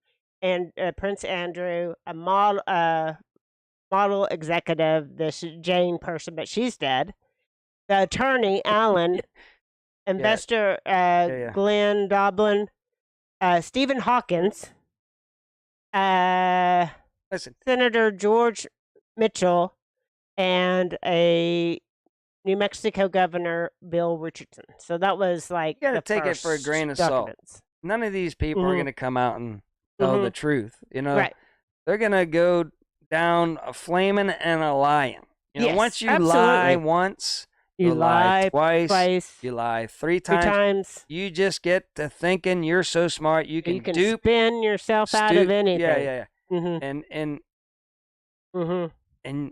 and Prince Andrew, a model executive, this Jane person, but she's dead. The attorney, Alan, investor, Glenn Doblin, Stephen Hawkins, Senator George Mitchell, and a New Mexico Governor, Bill Richardson. So that was like you got to take it for a grain of salt. None of these people are going to come out and tell the truth. You know, they're going to go down a flaming and a lying. You know, once you lie once, you lie twice, you lie three times. You just get to thinking you're so smart you can spin yourself out of anything. Yeah. And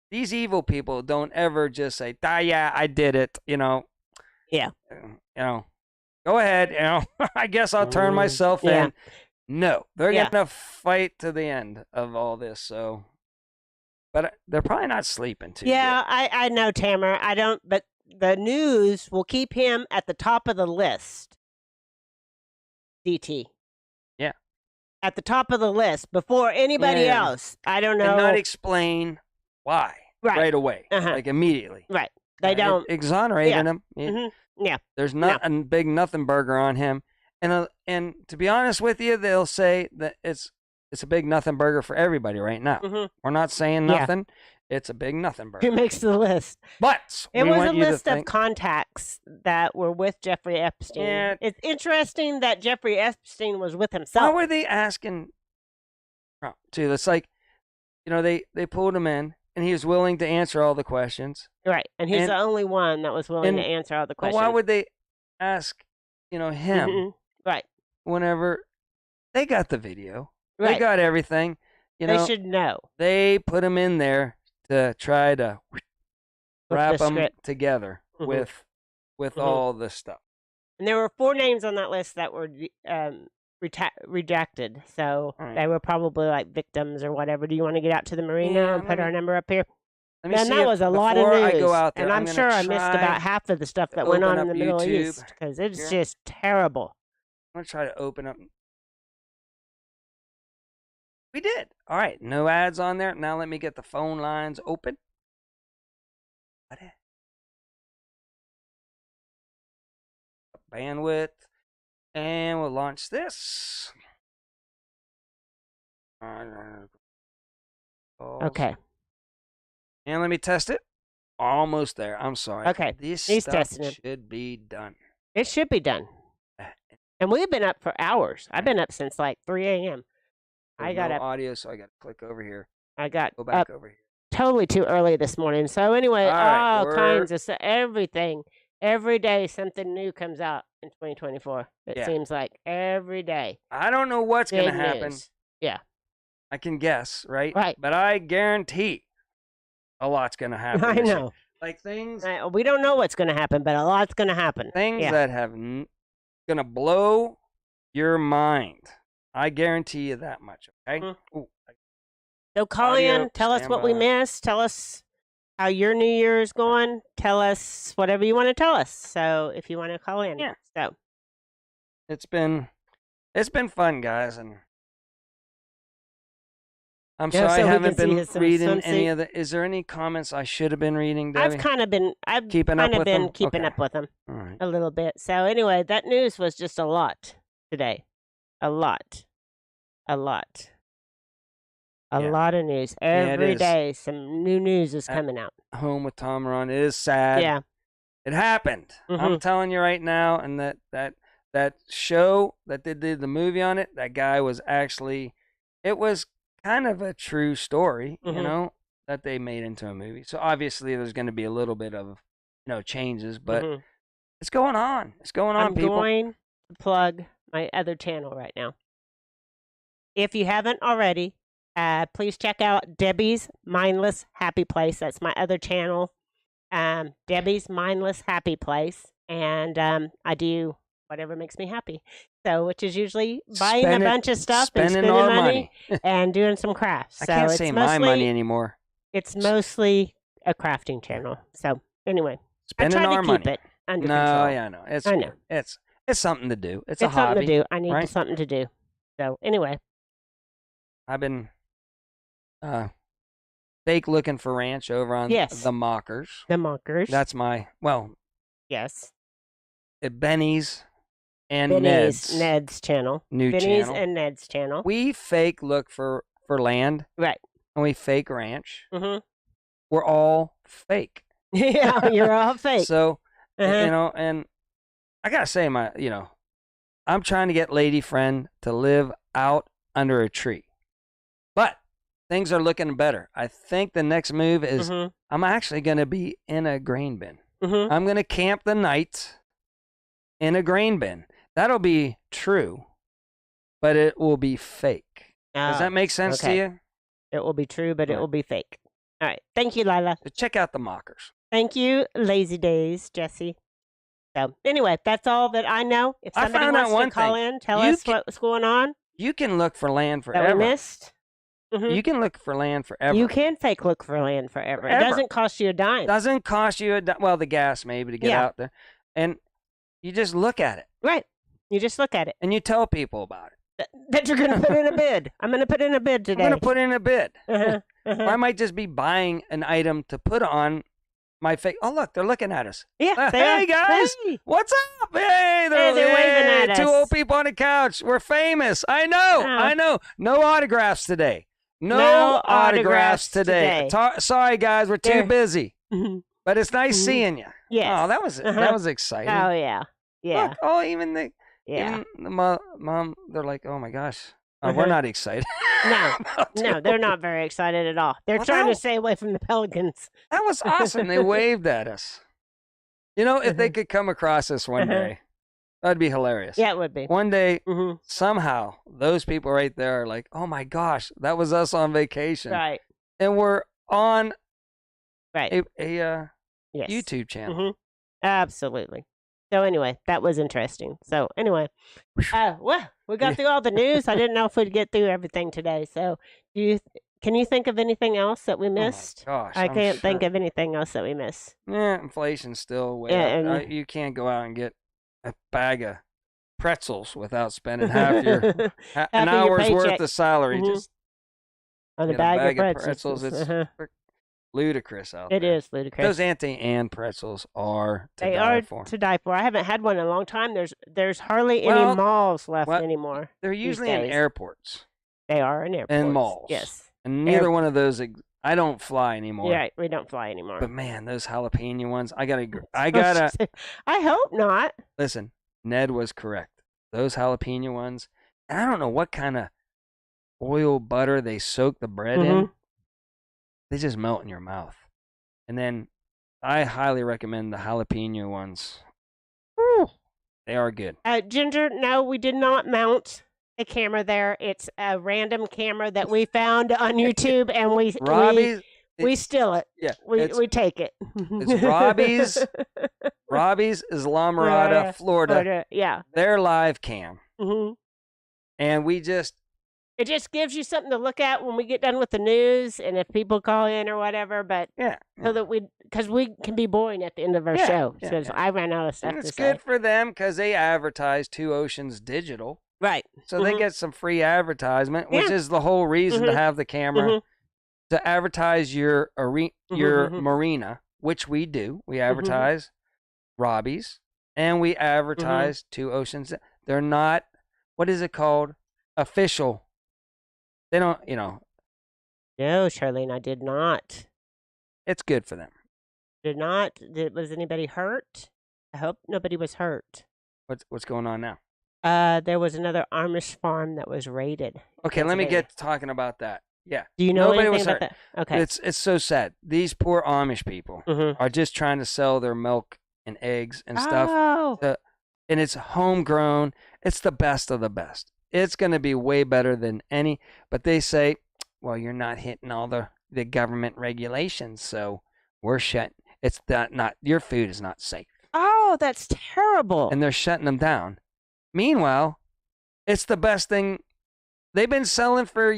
these evil people don't ever just say, yeah, I did it, you know. Yeah. You know, go ahead, you know, I guess I'll turn myself in. No, they're going to fight to the end of all this, so. But they're probably not sleeping too good. I know, Tamara. I don't, but the news will keep him at the top of the list. DT. Yeah. At the top of the list before anybody else. I don't know. And not explain why right away, like immediately. Right. They don't. Exonerating him. Yeah. There's not a big nothing burger on him. And to be honest with you, they'll say that it's a big nothing burger for everybody right now. We're not saying nothing. It's a big nothing burger. Who makes the list? But it was a list of contacts that were with Jeffrey Epstein. Yeah. It's interesting that Jeffrey Epstein was with himself. Why were they asking Trump too? It's like, you know, they pulled him in and he was willing to answer all the questions. Right. And he's the only one that was willing to answer all the questions. Why would they ask, you know, him? Right. Whenever they got the video. Right. They got everything. You know, they should know. They put him in there to try to wrap them together with all this stuff. And there were 4 names on that list that were rejected. So they were probably like victims or whatever. Do you want to get out to the marina and put our number up here? And that was a lot of news. I go out there, and I'm sure I missed about half of the stuff that went on in the Middle East because it's just terrible. I'm going to try to open up. We did. All right. No ads on there. Now let me get the phone lines open. Bandwidth. And we'll launch this. Okay. And let me test it. Almost there. I'm sorry. Okay. This stuff should be done. It should be done. And we've been up for hours. I've been up since like 3 a.m. I got up. Audio, so I got to click over here. I got go back over here. Totally too early this morning. So anyway, all kinds of stuff, everything. Every day something new comes out in 2024. It seems like every day. I don't know what's going to happen. Yeah. I can guess, right? Right. But I guarantee a lot's going to happen. I know. Like things. We don't know what's going to happen, but a lot's going to happen. Things that have going to blow your mind. I guarantee you that much, okay? Mm-hmm. So call in, tell us what we missed, tell us how your New Year is going, tell us whatever you want to tell us. So if you want to call in. Yeah. So it's been fun, guys, and I'm sorry I haven't been reading any of the. Is there any comments I should have been reading, Debbie? I've keeping up with them a little bit. So anyway, that news was just a lot today. A lot of news. Every day some new news is coming out. Home with Tom Ron. It is sad. Yeah. It happened. Mm-hmm. I'm telling you right now, and that show that they did the movie on it, that guy was actually, it was kind of a true story, you know, that they made into a movie. So obviously there's going to be a little bit of, changes, but it's going on. It's going on, people. I'm going to plug my other channel right now. If you haven't already, please check out Debbie's Mindless Happy Place. That's my other channel, Debbie's Mindless Happy Place. And I do whatever makes me happy. So, which is usually buying a bunch of stuff and spending money and doing some crafts. I can't say my money anymore. It's mostly a crafting channel. So, anyway, spending I try our to money. keep it under control. Yeah, I know. I know. It's something to do. It's a hobby. Something to do. I need something to do. So, anyway. I've been fake looking for ranch over on the Mockers. The Mockers. That's my, yes. Benny's and Ned's channel. Benny's channel. And Ned's channel. We fake look for land. Right. And we fake ranch. Mm-hmm. We're all fake. Yeah, you're all fake. So, and I got to say, I'm trying to get lady friend to live out under a tree. But things are looking better. I think the next move is I'm actually going to be in a grain bin. Mm-hmm. I'm going to camp the night in a grain bin. That'll be true, but it will be fake. Does that make sense to you? It will be true, but it will be fake. All right. Thank you, Lila. So check out the Mockers. Thank you, Lazy Days, Jesse. So anyway, that's all that I know. If somebody wants to call in, tell us what's going on. You can look for land forever. That we missed. Mm-hmm. You can look for land forever. You can fake look for land forever. It doesn't cost you a dime. Doesn't cost you a dime. Well, the gas maybe to get out there. And you just look at it. Right. You just look at it. And you tell people about it. That you're going to put in a bid. I'm going to put in a bid today. I'm going to put in a bid. Or I might just be buying an item to put on my fake. Oh, look, they're looking at us. Yeah. Hey, guys. Hey. What's up? Hey, they're waving at us. Two old people on a couch. We're famous. I know. No autographs today. No autographs today. Sorry, guys. We're too busy. But it's nice seeing you. Yes. Oh, that was exciting. Oh, yeah. Yeah. Look, even the mom, they're like, oh, my gosh. We're not excited. No, they're not very excited at all. They're trying to stay away from the pelicans. That was awesome. They waved at us. If they could come across us one day, that'd be hilarious. Yeah, it would be. One day, somehow, those people right there are like, oh, my gosh, that was us on vacation. Right. And we're on a YouTube channel. Absolutely. So anyway, that was interesting. So anyway, we got through all the news. I didn't know if we'd get through everything today. So Can you think of anything else that we missed? Oh my gosh, I can't think of anything else that we missed. Yeah, inflation's still way up. You can't go out and get a bag of pretzels without spending half an hour's worth of salary just on a bag of pretzels. It's ludicrous out there. It is ludicrous. Those Auntie Anne pretzels are to die for. I haven't had one in a long time. There's hardly any malls left anymore. They're usually in airports. They are in airports. And malls. Yes. And neither one of those. I don't fly anymore. Yeah, we don't fly anymore. But man, those jalapeno ones. I gotta. I hope not. Listen, Ned was correct. Those jalapeno ones. And I don't know what kind of oil butter they soak the bread in. They just melt in your mouth. And then I highly recommend the jalapeno ones. Ooh. They are good. Ginger, no, we did not mount a camera there. It's a random camera that we found on YouTube, and we steal it. Yeah, we take it. It's Robbie's Islamorada, Florida. Yeah, their live cam. And it just gives you something to look at when we get done with the news, and if people call in or whatever. But so that because we can be boring at the end of our show. Because I ran out of stuff to say. It's good for them because they advertise Two Oceans Digital. Right. So they get some free advertisement, which is the whole reason to have the camera, to advertise your marina, which we do. We advertise Robbie's, and we advertise Two Oceans. They're not, what is it called? Official. They don't, No, Charlene, I did not. It's good for them. Did not. Was anybody hurt? I hope nobody was hurt. What's going on now? There was another Amish farm that was raided. Okay, let me get to talking about that. Yeah. Do you know anything about that? Okay. It's so sad. These poor Amish people are just trying to sell their milk and eggs and stuff. And it's homegrown. It's the best of the best. It's going to be way better than any. But they say, well, you're not hitting all the government regulations, so we're shutting. It's not your food is not safe. Oh, that's terrible. And they're shutting them down. Meanwhile, it's the best thing. They've been selling for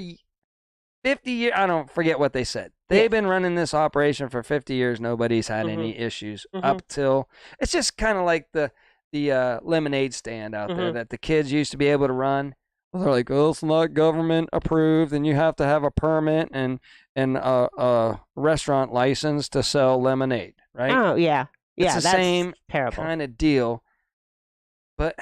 50 years. I don't forget what they said. They've been running this operation for 50 years. Nobody's had any issues up till. It's just kind of like the lemonade stand out there that the kids used to be able to run. Well, they're like, oh, it's not government approved, and you have to have a permit and a restaurant license to sell lemonade, right? Oh, yeah. It's the that's same terrible kind of deal. But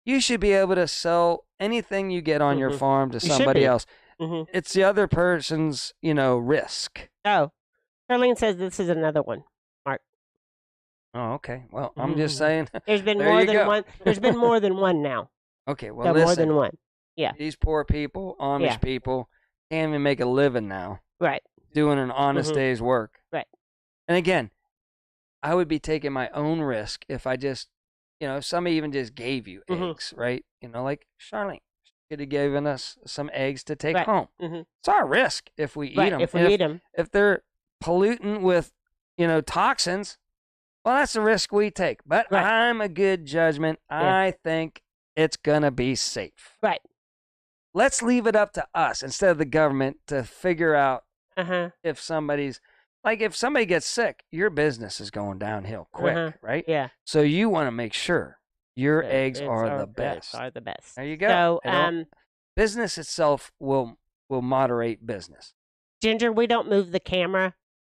you should be able to sell anything you get on your farm to somebody else. It's the other person's, risk. Oh, Charlene says this is another one, Mark. Oh, okay. Well, I'm just saying. There's been more than one. There's been more than one now. Okay, well, listen. More than one. Yeah. These poor people, Amish people, can't even make a living now. Right. Doing an honest day's work. Right. And again, I would be taking my own risk if I just, if somebody even just gave you eggs, right? Like Charlene could have given us some eggs to take home. It's our risk if we eat them. If we eat them. If they're pollutant with, toxins, well, that's the risk we take. But I'm a good judgment. I think it's going to be safe. Right. Let's leave it up to us instead of the government to figure out if somebody's, like if somebody gets sick, your business is going downhill quick, right? Yeah. So you want to make sure your eggs are the best. Are the best. There you go. So, business itself will moderate business. Ginger, we don't move the camera.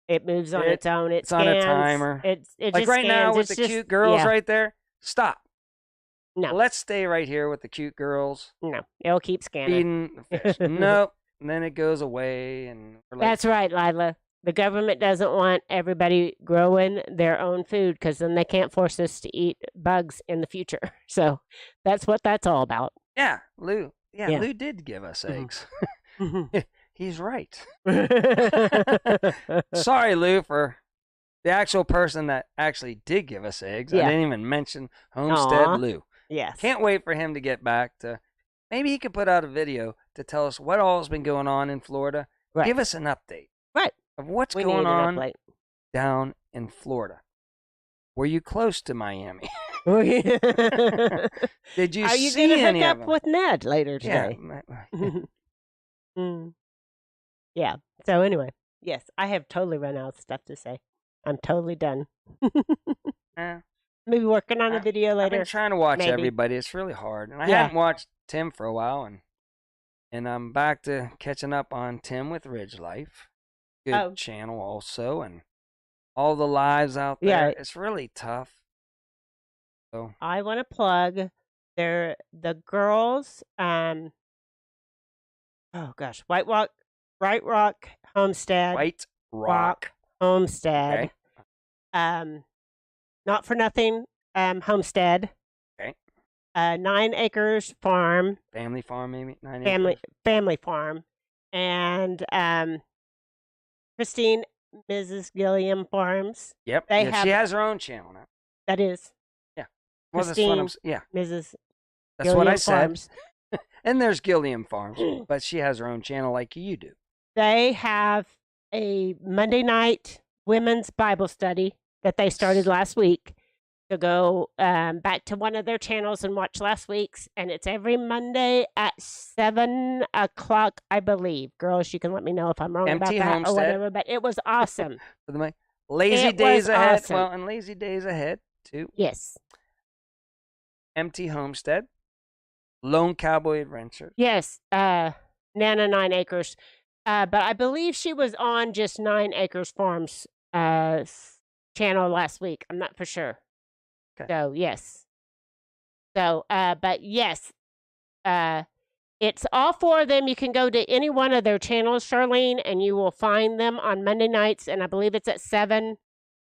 It moves on its own. It's on a timer. It like just right scans. now with the cute girls right there. Stop. No. Let's stay right here with the cute girls. No. It'll keep scanning. Feeding the fish. Nope. And then it goes away. And we're like, that's right, Lila. The government doesn't want everybody growing their own food because then they can't force us to eat bugs in the future. So that's what that's all about. Yeah, Lou. Yeah, Lou did give us eggs. He's right. Sorry, Lou, for the actual person that actually did give us eggs. I didn't even mention Homestead Lou. Yes. Can't wait for him to get back to. Maybe he could put out a video to tell us what all's been going on in Florida. Right. Give us an update. Right. Of what's going on down in Florida. Were you close to Miami? Did you Are you see gonna any hook of them? up with Ned later today? Yeah. Yeah. So anyway, yes, I have totally run out of stuff to say. I'm totally done. Maybe working on a video later. I've been trying to watch everybody. It's really hard. And I hadn't watched Tim for a while, and I'm back to catching up on Tim with Ridge Life. Good channel also, and all the lives out there. Yeah. It's really tough. So I want to plug the girls. Oh gosh, White Rock Homestead. White Rock Homestead. Okay. Not for Nothing Homestead. Okay. 9 Acres Farm. Family Farm, maybe? 9 Acres? Family Farm. And Christine, Mrs. Gilliam Farms. Yep. She has her own channel now. That is. Yeah. Well, Christine, Mrs. That's Gilliam what I Farms. said. And there's Gilliam Farms, but she has her own channel like you do. They have a Monday night women's Bible study that they started last week. To go back to one of their channels and watch last week's, and it's every Monday at 7 o'clock, I believe. Girls, you can let me know if I'm wrong about that Homestead. Or whatever, but it was awesome. Lazy Days Ahead. Awesome. Well, and Lazy Days Ahead, too. Yes. Empty Homestead. Lone Cowboy Adventure. Yes. Nana 9 Acres. But I believe she was on just 9 Acres Farms channel last week. I'm not for sure. Okay. So, yes. So, but yes, it's all 4 of them. You can go to any one of their channels, Charlene, and you will find them on Monday nights, and I believe it's at 7.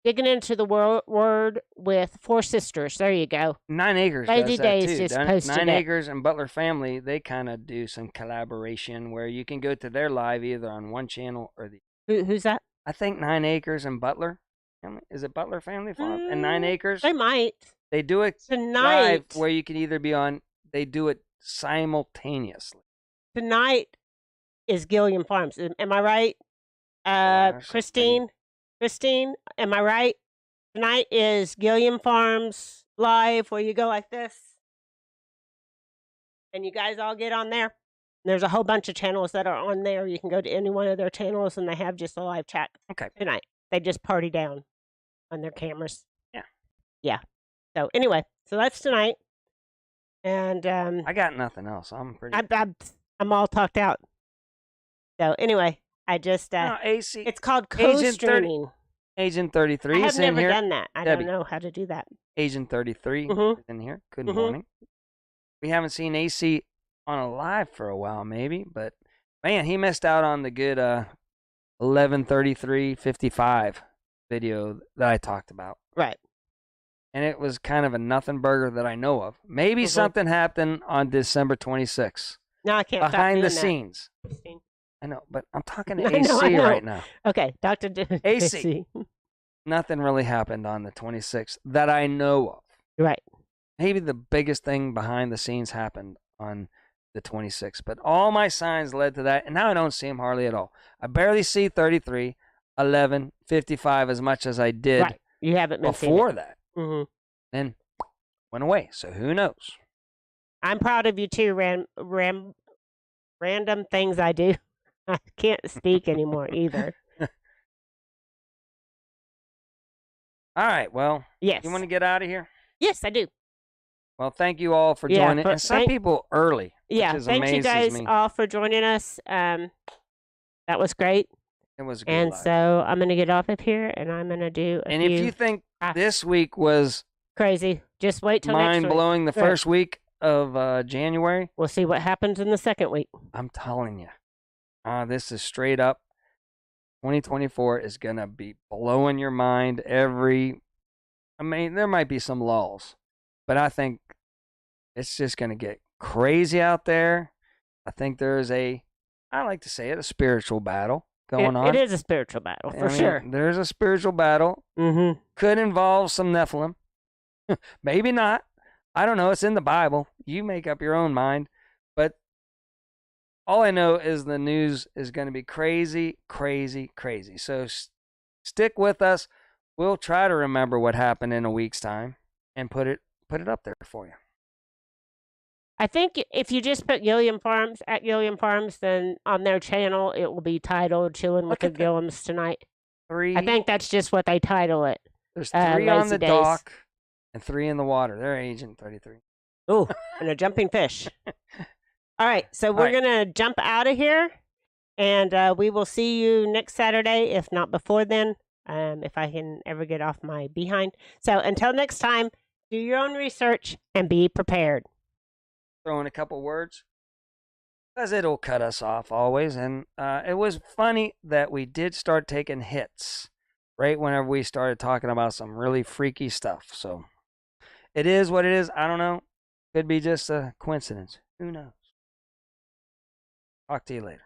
Digging into the word with 4 sisters. There you go. 9 Acres Lazy does that Days too. Just posted 9 it. Acres and Butler Family, they kind of do some collaboration where you can go to their live either on one channel or the... Who's that? I think 9 Acres and Butler. Is it Butler Family Farm? And 9 Acres? They might. They do it tonight live where you can either be on... They do it simultaneously. Tonight is Gilliam Farms. Am I right? Christine, am I right? Tonight is Gilliam Farms live where you go like this. And you guys all get on there. There's a whole bunch of channels that are on there. You can go to any one of their channels and they have just a live chat. Okay. Tonight. They just party down on their cameras. Yeah. Yeah. So anyway, so that's tonight. And I got nothing else. I'm all talked out. So anyway, I just AC. It's called co-streaming. Agent 33 I is have in here. never done that. I Debbie. don't know how to do that. Agent 33 is in here. Good morning. We haven't seen AC on a live for a while, maybe, but man, he missed out on the good 11:33:55 video that I talked about. Right. And it was kind of a nothing burger that I know of. Maybe something happened on December 26th. No, I can't. Behind the scenes. I know, but I'm talking to AC right now. Okay, Dr. AC. Nothing really happened on the 26th that I know of. Right. Maybe the biggest thing behind the scenes happened on the 26th, but all my signs led to that, and now I don't see him hardly at all. I barely see 33, 11, 55 as much as I did You haven't been before that. Mm-hmm. Then went away, so who knows? I'm proud of you too, random things I do. I can't speak anymore either. All right, well, yes. You want to get out of here? Yes, I do. Well, thank you all for joining. And some people early. Yeah, thank you guys all for joining us. That was great. It was good. And so I'm going to get off of here, and I'm going to do a few. And if you think this week was crazy, just wait till next week. Mind-blowing the first week of January. We'll see what happens in the second week. I'm telling you. This is straight up. 2024 is going to be blowing your mind there might be some lulls, but I think it's just going to get crazy out there. I think there's I like to say it, a spiritual battle going on. It is a spiritual battle, for sure. There's a spiritual battle. Mm-hmm. Could involve some Nephilim. Maybe not. I don't know. It's in the Bible. You make up your own mind. But all I know is the news is going to be crazy, crazy, crazy. So stick with us. We'll try to remember what happened in a week's time and put it up there for you. I think if you just put Gilliam Farms at Gilliam Farms, then on their channel it will be titled "Chilling with the Gilliams Tonight." 3. I think that's just what they title it. There's 3 on the dock and 3 in the water. They're Agent 33. Oh, and a jumping fish. All right, so we're gonna jump out of here, and we will see you next Saturday, if not before then, if I can ever get off my behind. So until next time, do your own research and be prepared. Throw in a couple words, because it'll cut us off always. And it was funny that we did start taking hits right whenever we started talking about some really freaky stuff. So it is what it is. I don't know. Could be just a coincidence. Who knows? Talk to you later.